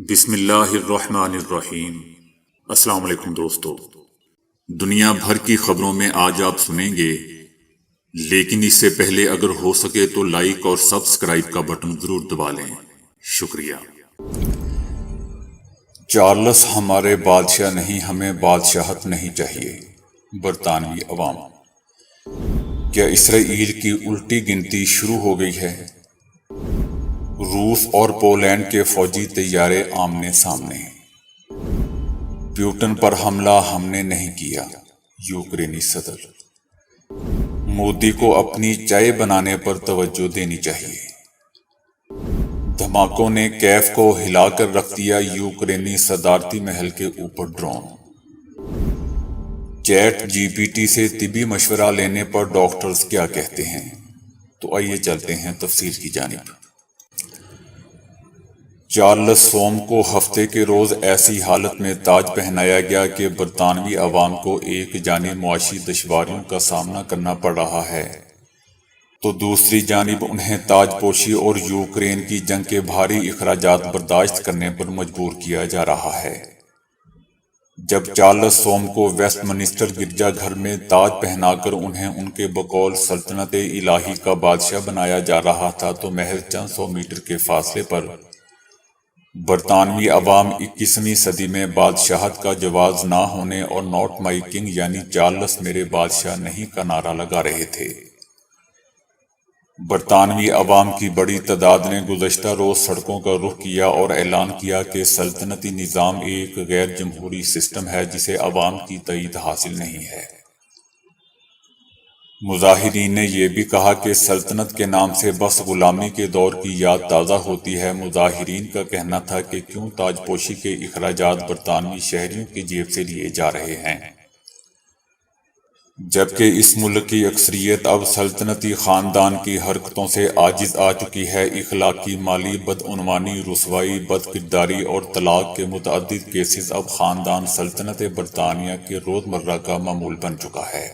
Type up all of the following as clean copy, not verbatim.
بسم اللہ الرحمن الرحیم۔ السلام علیکم دوستو، دنیا بھر کی خبروں میں آج آپ سنیں گے، لیکن اس سے پہلے اگر ہو سکے تو لائک اور سبسکرائب کا بٹن ضرور دبا لیں۔ شکریہ۔ چارلس ہمارے بادشاہ نہیں، ہمیں بادشاہت نہیں چاہیے۔ برطانوی عوام۔ کیا اسرائیل کی الٹی گنتی شروع ہو گئی ہے؟ روس اور پولینڈ کے فوجی طیارے آمنے سامنے۔ پیوٹن پر حملہ ہم نے نہیں کیا، یوکرینی صدر۔ مودی کو اپنی چائے بنانے پر توجہ دینی چاہیے۔ دھماکوں نے کیف کو ہلا کر رکھ دیا، یوکرینی صدارتی محل کے اوپر drone. Chat G P T سے طبی مشورہ لینے پر ڈاکٹرز کیا کہتے ہیں؟ تو آئیے چلتے ہیں تفصیل کی جانب۔ چارلس سوم کو ہفتے کے روز ایسی حالت میں تاج پہنایا گیا کہ برطانوی عوام کو ایک جانب معاشی دشواریوں کا سامنا کرنا پڑ رہا ہے تو دوسری جانب انہیں تاج پوشی اور یوکرین کی جنگ کے بھاری اخراجات برداشت کرنے پر مجبور کیا جا رہا ہے۔ جب چارلس سوم کو ویسٹ منسٹر گرجا گھر میں تاج پہنا کر انہیں ان کے بقول سلطنت الہی کا بادشاہ بنایا جا رہا تھا تو محض چند سو میٹر کے فاصلے پر برطانوی عوام 21ویں صدی میں بادشاہت کا جواز نہ ہونے اور ناٹ مائی کنگ یعنی چارلس میرے بادشاہ نہیں کا نعرہ لگا رہے تھے۔ برطانوی عوام کی بڑی تعداد نے گزشتہ روز سڑکوں کا رخ کیا اور اعلان کیا کہ سلطنتی نظام ایک غیر جمہوری سسٹم ہے جسے عوام کی تائید حاصل نہیں ہے۔ مظاہرین نے یہ بھی کہا کہ سلطنت کے نام سے بس غلامی کے دور کی یاد تازہ ہوتی ہے۔ مظاہرین کا کہنا تھا کہ کیوں تاج پوشی کے اخراجات برطانوی شہریوں کی جیب سے لیے جا رہے ہیں، جبکہ اس ملک کی اکثریت اب سلطنتی خاندان کی حرکتوں سے عاجز آ چکی ہے۔ اخلاقی، مالی بدعنوانی، رسوائی، بد کرداری اور طلاق کے متعدد کیسز اب خاندان سلطنت برطانیہ کے روزمرہ کا معمول بن چکا ہے۔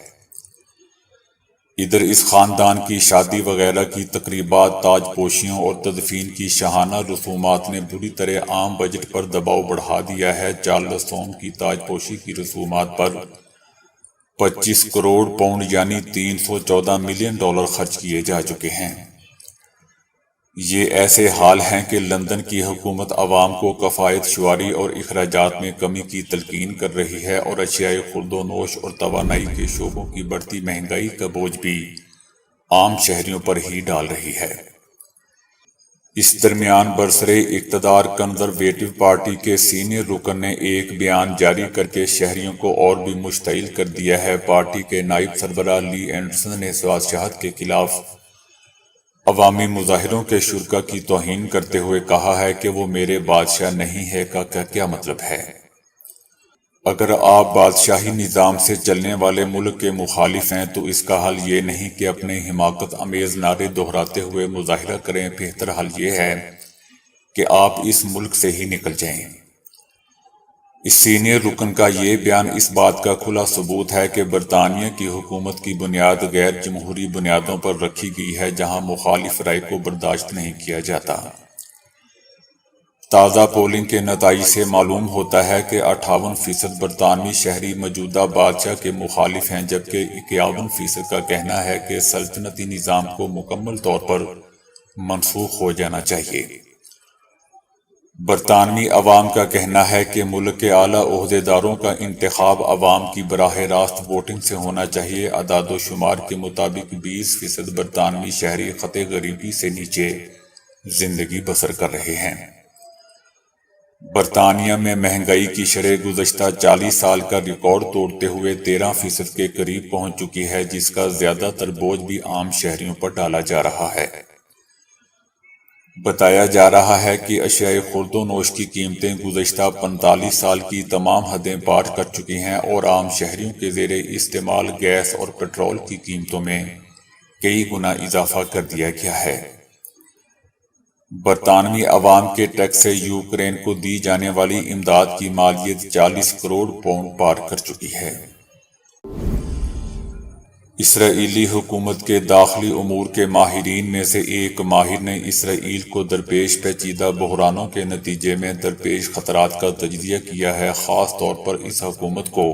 ادھر اس خاندان کی شادی وغیرہ کی تقریبات، تاج پوشیوں اور تدفین کی شاہانہ رسومات نے بری طرح عام بجٹ پر دباؤ بڑھا دیا ہے۔ چارلس سوم کی تاج پوشی کی رسومات پر 25 کروڑ پاؤنڈ یعنی $314 ملین خرچ کیے جا چکے ہیں۔ یہ ایسے حال ہیں کہ لندن کی حکومت عوام کو کفایت شعاری اور اخراجات میں کمی کی تلقین کر رہی ہے اور اشیاء خورد و نوش اور توانائی کے شعبوں کی بڑھتی مہنگائی کا بوجھ بھی عام شہریوں پر ہی ڈال رہی ہے۔ اس درمیان برسر اقتدار کنزرویٹو پارٹی کے سینئر رکن نے ایک بیان جاری کر کے شہریوں کو اور بھی مشتعل کر دیا ہے۔ پارٹی کے نائب سربراہ لی اینڈرسن نے بادشاہت کے خلاف عوامی مظاہروں کے شرکا کی توہین کرتے ہوئے کہا ہے کہ وہ میرے بادشاہ نہیں ہے کا کیا مطلب ہے؟ اگر آپ بادشاہی نظام سے چلنے والے ملک کے مخالف ہیں تو اس کا حل یہ نہیں کہ اپنے حماقت آمیز نعرے دہراتے ہوئے مظاہرہ کریں، بہتر حل یہ ہے کہ آپ اس ملک سے ہی نکل جائیں۔ اس سینئر رکن کا یہ بیان اس بات کا کھلا ثبوت ہے کہ برطانیہ کی حکومت کی بنیاد غیر جمہوری بنیادوں پر رکھی گئی ہے، جہاں مخالف رائے کو برداشت نہیں کیا جاتا۔ تازہ پولنگ کے نتائج سے معلوم ہوتا ہے کہ 58% برطانوی شہری موجودہ بادشاہ کے مخالف ہیں، جبکہ 51% کا کہنا ہے کہ سلطنتی نظام کو مکمل طور پر منسوخ ہو جانا چاہیے۔ برطانوی عوام کا کہنا ہے کہ ملک کے اعلیٰ عہدیداروں کا انتخاب عوام کی براہ راست ووٹنگ سے ہونا چاہیے۔ اعداد و شمار کے مطابق 20% برطانوی شہری خطے غریبی سے نیچے زندگی بسر کر رہے ہیں۔ برطانیہ میں مہنگائی کی شرح گزشتہ 40 سال کا ریکارڈ توڑتے ہوئے 13% کے قریب پہنچ چکی ہے، جس کا زیادہ تر بوجھ بھی عام شہریوں پر ڈالا جا رہا ہے۔ بتایا جا رہا ہے کہ اشیاء خورد و نوش کی قیمتیں گزشتہ 45 سال کی تمام حدیں پار کر چکی ہیں اور عام شہریوں کے زیر استعمال گیس اور پیٹرول کی قیمتوں میں کئی گنا اضافہ کر دیا گیا ہے۔ برطانوی عوام کے ٹیکس سے یوکرین کو دی جانے والی امداد کی مالیت 40 کروڑ پاؤنڈ پار کر چکی ہے۔ اسرائیلی حکومت کے داخلی امور کے ماہرین میں سے ایک ماہر نے اسرائیل کو درپیش پیچیدہ بحرانوں کے نتیجے میں درپیش خطرات کا تجزیہ کیا ہے، خاص طور پر اس حکومت کو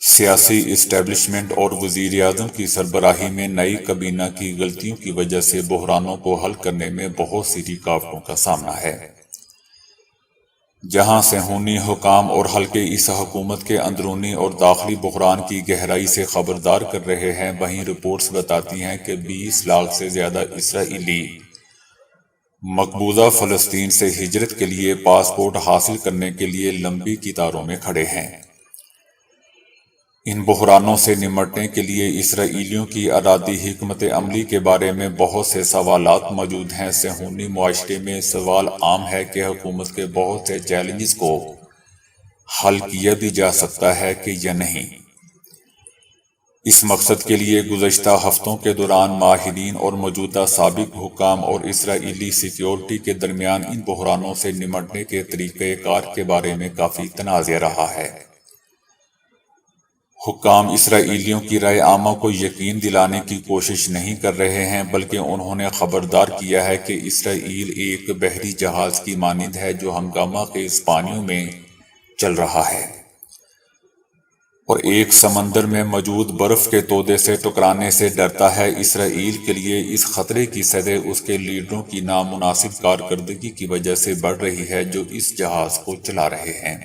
سیاسی اسٹیبلشمنٹ اور وزیر اعظم کی سربراہی میں نئی کابینہ کی غلطیوں کی وجہ سے بحرانوں کو حل کرنے میں بہت سی رکاوٹوں کا سامنا ہے۔ جہاں صہیونی حکام اور حلقے اس حکومت کے اندرونی اور داخلی بحران کی گہرائی سے خبردار کر رہے ہیں، وہیں رپورٹس بتاتی ہیں کہ 20 لاکھ سے زیادہ اسرائیلی مقبوضہ فلسطین سے ہجرت کے لیے پاسپورٹ حاصل کرنے کے لیے لمبی قطاروں میں کھڑے ہیں۔ ان بحرانوں سے نمٹنے کے لیے اسرائیلیوں کی ارادی حکمت عملی کے بارے میں بہت سے سوالات موجود ہیں۔ صہیونی معاشرے میں سوال عام ہے کہ حکومت کے بہت سے چیلنجز کو حل کیا بھی جا سکتا ہے کہ یا نہیں۔ اس مقصد کے لیے گزشتہ ہفتوں کے دوران ماہرین اور موجودہ سابق حکام اور اسرائیلی سیکیورٹی کے درمیان ان بحرانوں سے نمٹنے کے طریقہ کار کے بارے میں کافی تنازع رہا ہے۔ حکام اسرائیلیوں کی رائے عامہ کو یقین دلانے کی کوشش نہیں کر رہے ہیں، بلکہ انہوں نے خبردار کیا ہے کہ اسرائیل ایک بحری جہاز کی مانند ہے جو ہنگامہ خیز پانیوں میں چل رہا ہے اور ایک سمندر میں موجود برف کے تودے سے ٹکرانے سے ڈرتا ہے۔ اسرائیل کے لیے اس خطرے کی سطح اس کے لیڈروں کی نامناسب کارکردگی کی وجہ سے بڑھ رہی ہے جو اس جہاز کو چلا رہے ہیں۔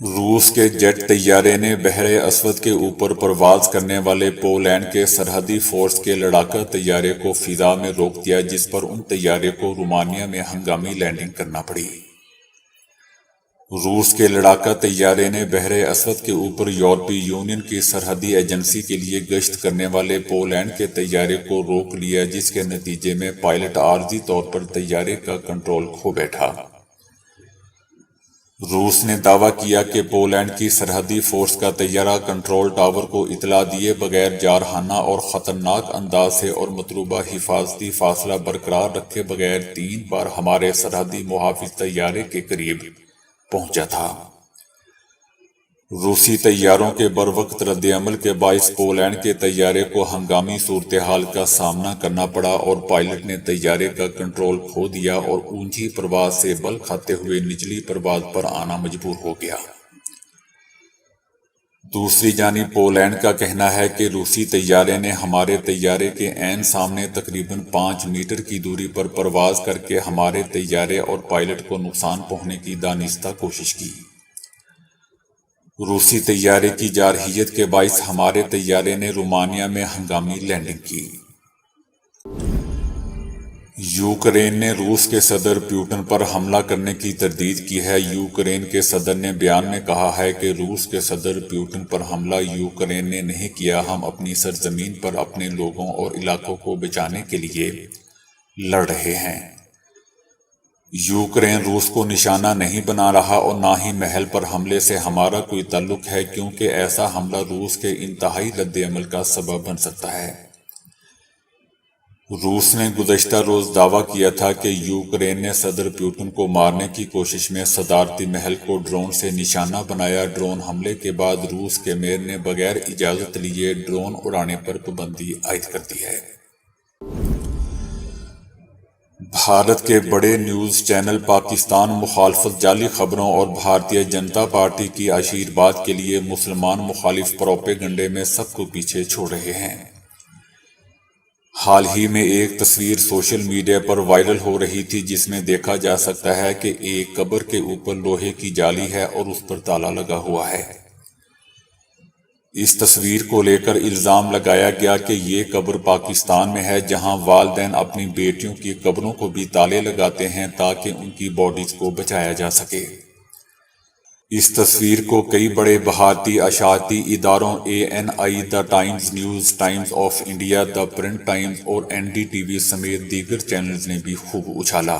روس کے جیٹ طیارے نے بحر اسود کے اوپر پرواز کرنے والے پولینڈ کے سرحدی فورس کے لڑاکا طیارے کو فضا میں روک دیا، جس پر ان طیارے کو رومانیہ میں ہنگامی لینڈنگ کرنا پڑی۔ روس کے لڑاکا طیارے نے بحر اسود کے اوپر یورپی یونین کی سرحدی ایجنسی کے لیے گشت کرنے والے پولینڈ کے طیارے کو روک لیا، جس کے نتیجے میں پائلٹ عارضی طور پر طیارے کا کنٹرول کھو بیٹھا۔ روس نے دعویٰ کیا کہ پولینڈ کی سرحدی فورس کا طیارہ کنٹرول ٹاور کو اطلاع دیے بغیر جارحانہ اور خطرناک انداز سے اور مطلوبہ حفاظتی فاصلہ برقرار رکھے بغیر 3 بار ہمارے سرحدی محافظ طیارے کے قریب پہنچا تھا۔ روسی طیاروں کے بروقت رد عمل کے باعث پولینڈ کے طیارے کو ہنگامی صورتحال کا سامنا کرنا پڑا اور پائلٹ نے طیارے کا کنٹرول کھو دیا اور اونچی پرواز سے بل کھاتے ہوئے نچلی پرواز پر آنا مجبور ہو گیا۔ دوسری جانب پولینڈ کا کہنا ہے کہ روسی طیارے نے ہمارے طیارے کے عین سامنے تقریباً 5 میٹر کی دوری پر پرواز کر کے ہمارے طیارے اور پائلٹ کو نقصان پہنچانے کی دانستہ کوشش کی۔ روسی طیارے کی جارحیت کے باعث ہمارے طیارے نے رومانیہ میں ہنگامی لینڈنگ کی۔ یوکرین نے روس کے صدر پیوٹن پر حملہ کرنے کی تردید کی ہے۔ یوکرین کے صدر نے بیان میں کہا ہے کہ روس کے صدر پیوٹن پر حملہ یوکرین نے نہیں کیا، ہم اپنی سرزمین پر اپنے لوگوں اور علاقوں کو بچانے کے لیے لڑ رہے ہیں۔ یوکرین روس کو نشانہ نہیں بنا رہا اور نہ ہی محل پر حملے سے ہمارا کوئی تعلق ہے، کیونکہ ایسا حملہ روس کے انتہائی رد عمل کا سبب بن سکتا ہے۔ روس نے گزشتہ روز دعویٰ کیا تھا کہ یوکرین نے صدر پیوٹن کو مارنے کی کوشش میں صدارتی محل کو ڈرون سے نشانہ بنایا۔ ڈرون حملے کے بعد روس کے میئر نے بغیر اجازت لیے ڈرون اڑانے پر پابندی عائد کر دی ہے۔ بھارت کے بڑے نیوز چینل پاکستان مخالفت جعلی خبروں اور بھارتیہ جنتا پارٹی کی آشیرواد کے لیے مسلمان مخالف پروپیگنڈے میں سب کو پیچھے چھوڑ رہے ہیں۔ حال ہی میں ایک تصویر سوشل میڈیا پر وائرل ہو رہی تھی جس میں دیکھا جا سکتا ہے کہ ایک قبر کے اوپر لوہے کی جالی ہے اور اس پر تالا لگا ہوا ہے۔ اس تصویر کو لے کر الزام لگایا گیا کہ یہ قبر پاکستان میں ہے، جہاں والدین اپنی بیٹیوں کی قبروں کو بھی تالے لگاتے ہیں تاکہ ان کی باڈیز کو بچایا جا سکے۔ اس تصویر کو کئی بڑے بھارتی اشاعتی اداروں ANI، the times news, Times of India, the print Times اور NDTV سمیت دیگر چینلز نے بھی خوب اچھالا۔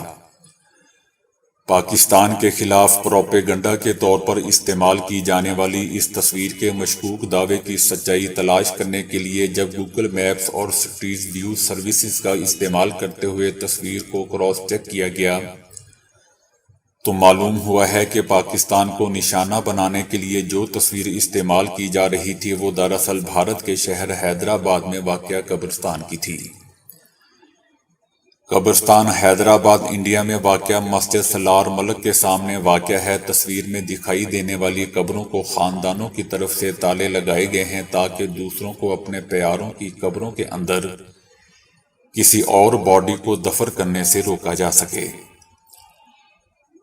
پاکستان کے خلاف پروپیگنڈا کے طور پر استعمال کی جانے والی اس تصویر کے مشکوک دعوے کی سچائی تلاش کرنے کے لیے جب گوگل میپس اور سٹریٹ ویو سروسز کا استعمال کرتے ہوئے تصویر کو کراس چیک کیا گیا تو معلوم ہوا ہے کہ پاکستان کو نشانہ بنانے کے لیے جو تصویر استعمال کی جا رہی تھی وہ دراصل بھارت کے شہر حیدرآباد میں واقع قبرستان کی تھی۔ قبرستان حیدرآباد انڈیا میں واقع مسجد سالار ملک کے سامنے واقع ہے۔ تصویر میں دکھائی دینے والی قبروں کو خاندانوں کی طرف سے تالے لگائے گئے ہیں تاکہ دوسروں کو اپنے پیاروں کی قبروں کے اندر کسی اور باڈی کو دفن کرنے سے روکا جا سکے۔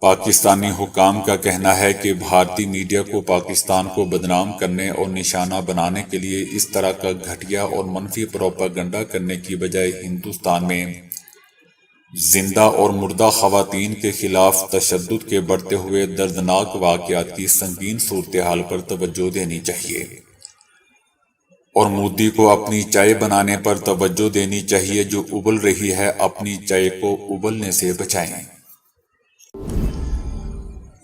پاکستانی حکام کا کہنا ہے کہ بھارتی میڈیا کو پاکستان کو بدنام کرنے اور نشانہ بنانے کے لیے اس طرح کا گھٹیا اور منفی پروپیگنڈا کرنے کی بجائے ہندوستان میں زندہ اور مردہ خواتین کے خلاف تشدد کے بڑھتے ہوئے دردناک واقعات کی سنگین صورتحال پر توجہ دینی چاہیے، اور مودی کو اپنی چائے بنانے پر توجہ دینی چاہیے جو ابل رہی ہے۔ اپنی چائے کو ابلنے سے بچائیں۔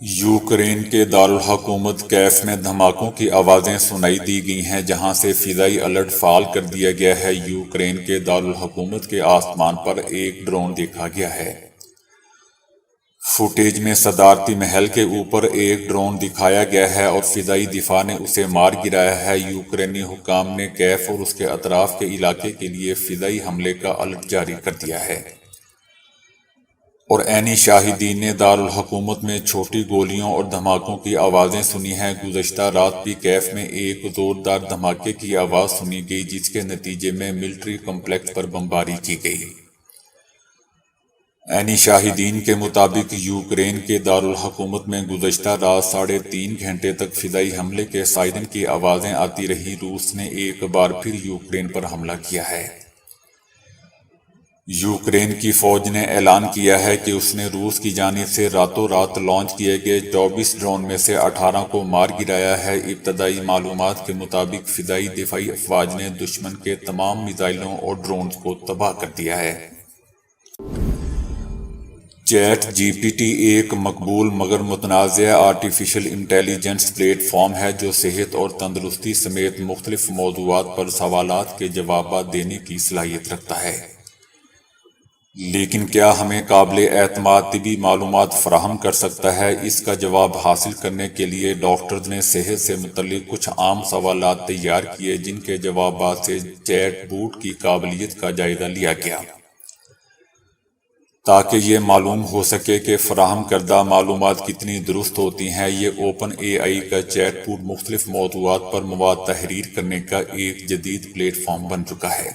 یوکرین کے دارالحکومت کیف میں دھماکوں کی آوازیں سنائی دی گئی ہیں جہاں سے فضائی الرٹ فعال کر دیا گیا ہے۔ یوکرین کے دارالحکومت کے آسمان پر ایک ڈرون دیکھا گیا ہے۔ فوٹیج میں صدارتی محل کے اوپر ایک ڈرون دکھایا گیا ہے اور فضائی دفاع نے اسے مار گرایا ہے۔ یوکرینی حکام نے کیف اور اس کے اطراف کے علاقے کے لیے فضائی حملے کا الرٹ جاری کر دیا ہے، اور عینی شاہدین نے دارالحکومت میں چھوٹی گولیوں اور دھماکوں کی آوازیں سنی ہیں۔ گزشتہ رات بھی کیف میں ایک زوردار دھماکے کی آواز سنی گئی جس کے نتیجے میں ملٹری کمپلیکس پر بمباری کی گئی۔ عینی شاہدین کے مطابق یوکرین کے دارالحکومت میں گزشتہ رات 3.5 گھنٹے تک فضائی حملے کے سائرن کی آوازیں آتی رہیں۔ روس نے ایک بار پھر یوکرین پر حملہ کیا ہے۔ یوکرین کی فوج نے اعلان کیا ہے کہ اس نے روس کی جانب سے راتوں رات لانچ کیے گئے 24 ڈرون میں سے 18 کو مار گرایا ہے۔ ابتدائی معلومات کے مطابق فضائی دفاعی افواج نے دشمن کے تمام میزائلوں اور ڈرونز کو تباہ کر دیا ہے۔ چیٹ جی پی ٹی ایک مقبول مگر متنازع آرٹیفیشل انٹیلیجنس پلیٹ فارم ہے جو صحت اور تندرستی سمیت مختلف موضوعات پر سوالات کے جوابات دینے کی صلاحیت رکھتا ہے، لیکن کیا ہمیں قابل اعتماد طبی معلومات فراہم کر سکتا ہے؟ اس کا جواب حاصل کرنے کے لیے ڈاکٹرز نے صحت سے متعلق کچھ عام سوالات تیار کیے جن کے جوابات سے چیٹ بوٹ کی قابلیت کا جائزہ لیا گیا تاکہ یہ معلوم ہو سکے کہ فراہم کردہ معلومات کتنی درست ہوتی ہیں۔ یہ اوپن اے آئی کا چیٹ بوٹ مختلف موضوعات پر مواد تحریر کرنے کا ایک جدید پلیٹ فارم بن چکا ہے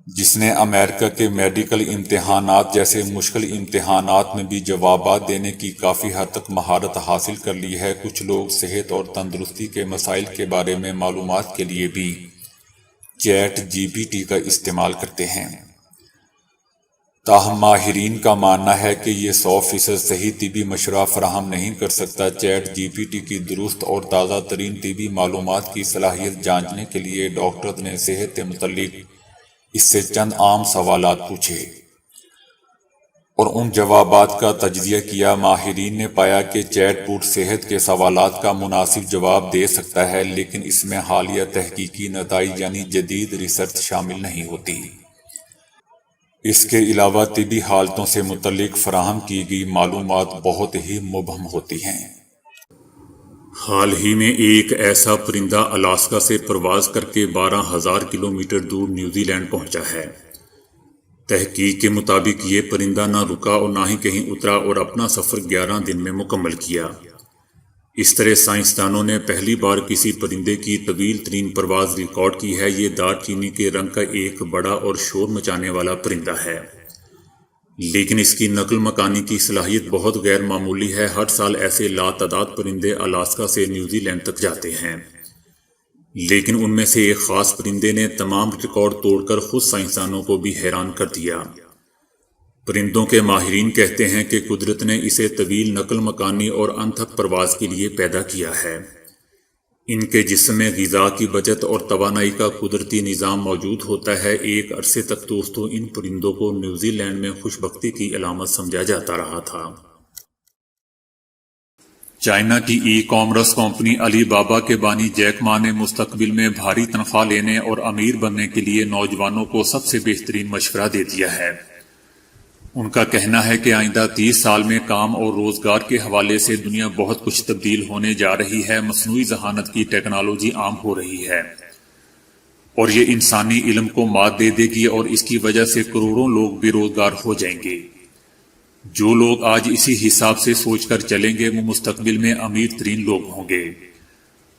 جس نے امریکہ کے میڈیکل امتحانات جیسے مشکل امتحانات میں بھی جوابات دینے کی کافی حد تک مہارت حاصل کر لی ہے۔ کچھ لوگ صحت اور تندرستی کے مسائل کے بارے میں معلومات کے لیے بھی چیٹ جی پی ٹی کا استعمال کرتے ہیں، تاہم ماہرین کا ماننا ہے کہ یہ 100% صحیح طبی مشورہ فراہم نہیں کر سکتا۔ چیٹ جی پی ٹی کی درست اور تازہ ترین طبی معلومات کی صلاحیت جانچنے کے لیے ڈاکٹرز نے صحت سے متعلق اس سے چند عام سوالات پوچھے اور ان جوابات کا تجزیہ کیا۔ ماہرین نے پایا کہ چیٹ بوٹ صحت کے سوالات کا مناسب جواب دے سکتا ہے، لیکن اس میں حالیہ تحقیقی نتائج یعنی جدید ریسرچ شامل نہیں ہوتی۔ اس کے علاوہ طبی حالتوں سے متعلق فراہم کی گئی معلومات بہت ہی مبہم ہوتی ہیں۔ حال ہی میں ایک ایسا پرندہ الاسکا سے پرواز کر کے 12,000 کلومیٹر دور نیوزی لینڈ پہنچا ہے۔ تحقیق کے مطابق یہ پرندہ نہ رکا اور نہ ہی کہیں اترا اور اپنا سفر 11 دن میں مکمل کیا۔ اس طرح سائنسدانوں نے پہلی بار کسی پرندے کی طویل ترین پرواز ریکارڈ کی ہے۔ یہ دار چینی کے رنگ کا ایک بڑا اور شور مچانے والا پرندہ ہے، لیکن اس کی نقل مکانی کی صلاحیت بہت غیر معمولی ہے۔ ہر سال ایسے لاتعداد پرندے الاسکا سے نیوزی لینڈ تک جاتے ہیں، لیکن ان میں سے ایک خاص پرندے نے تمام ریکارڈ توڑ کر خود سائنسدانوں کو بھی حیران کر دیا۔ پرندوں کے ماہرین کہتے ہیں کہ قدرت نے اسے طویل نقل مکانی اور انتھک پرواز کے لیے پیدا کیا ہے۔ ان کے جسم میں غذا کی بچت اور توانائی کا قدرتی نظام موجود ہوتا ہے۔ ایک عرصے تک دوستوں ان پرندوں کو نیوزی لینڈ میں خوش بختی کی علامت سمجھا جاتا رہا تھا۔ چائنا کی ای کامرس کمپنی علی بابا کے بانی جیک ما نے مستقبل میں بھاری تنخواہ لینے اور امیر بننے کے لیے نوجوانوں کو سب سے بہترین مشورہ دے دیا ہے۔ ان کا کہنا ہے کہ آئندہ 30 سال میں کام اور روزگار کے حوالے سے دنیا بہت کچھ تبدیل ہونے جا رہی ہے۔ مصنوعی ذہانت کی ٹیکنالوجی عام ہو رہی ہے اور یہ انسانی علم کو مات دے دے گی اور اس کی وجہ سے کروڑوں لوگ بے روزگار ہو جائیں گے۔ جو لوگ آج اسی حساب سے سوچ کر چلیں گے وہ مستقبل میں امیر ترین لوگ ہوں گے،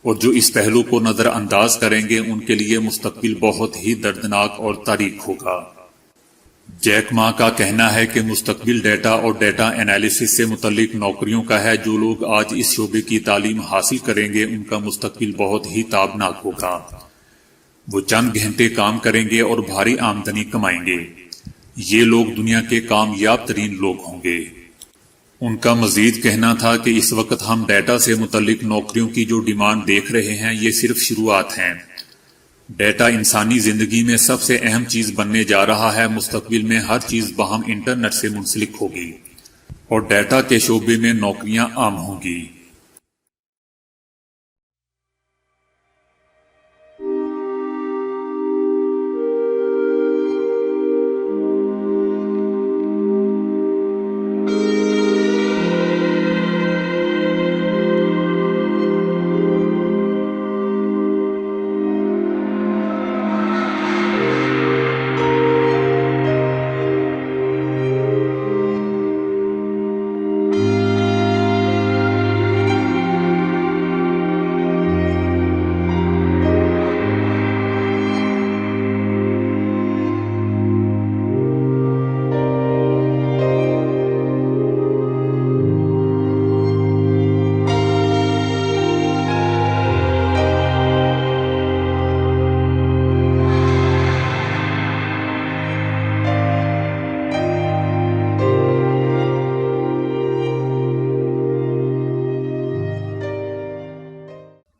اور جو اس پہلو کو نظر انداز کریں گے ان کے لیے مستقبل بہت ہی دردناک اور تاریک ہوگا۔ جیک ما کا کہنا ہے کہ مستقبل ڈیٹا اور ڈیٹا انالیسس سے متعلق نوکریوں کا ہے۔ جو لوگ آج اس شعبے کی تعلیم حاصل کریں گے ان کا مستقبل بہت ہی تابناک ہوگا۔ وہ چند گھنٹے کام کریں گے اور بھاری آمدنی کمائیں گے۔ یہ لوگ دنیا کے کامیاب ترین لوگ ہوں گے۔ ان کا مزید کہنا تھا کہ اس وقت ہم ڈیٹا سے متعلق نوکریوں کی جو ڈیمانڈ دیکھ رہے ہیں یہ صرف شروعات ہیں۔ ڈیٹا انسانی زندگی میں سب سے اہم چیز بننے جا رہا ہے۔ مستقبل میں ہر چیز باہم انٹرنیٹ سے منسلک ہوگی اور ڈیٹا کے شعبے میں نوکریاں عام ہوں گی۔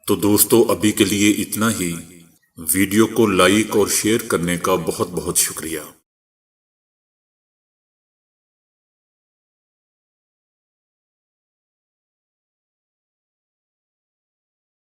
تو دوستو ابھی کے لیے اتنا ہی۔ ویڈیو کو لائک اور شیئر کرنے کا بہت بہت شکریہ۔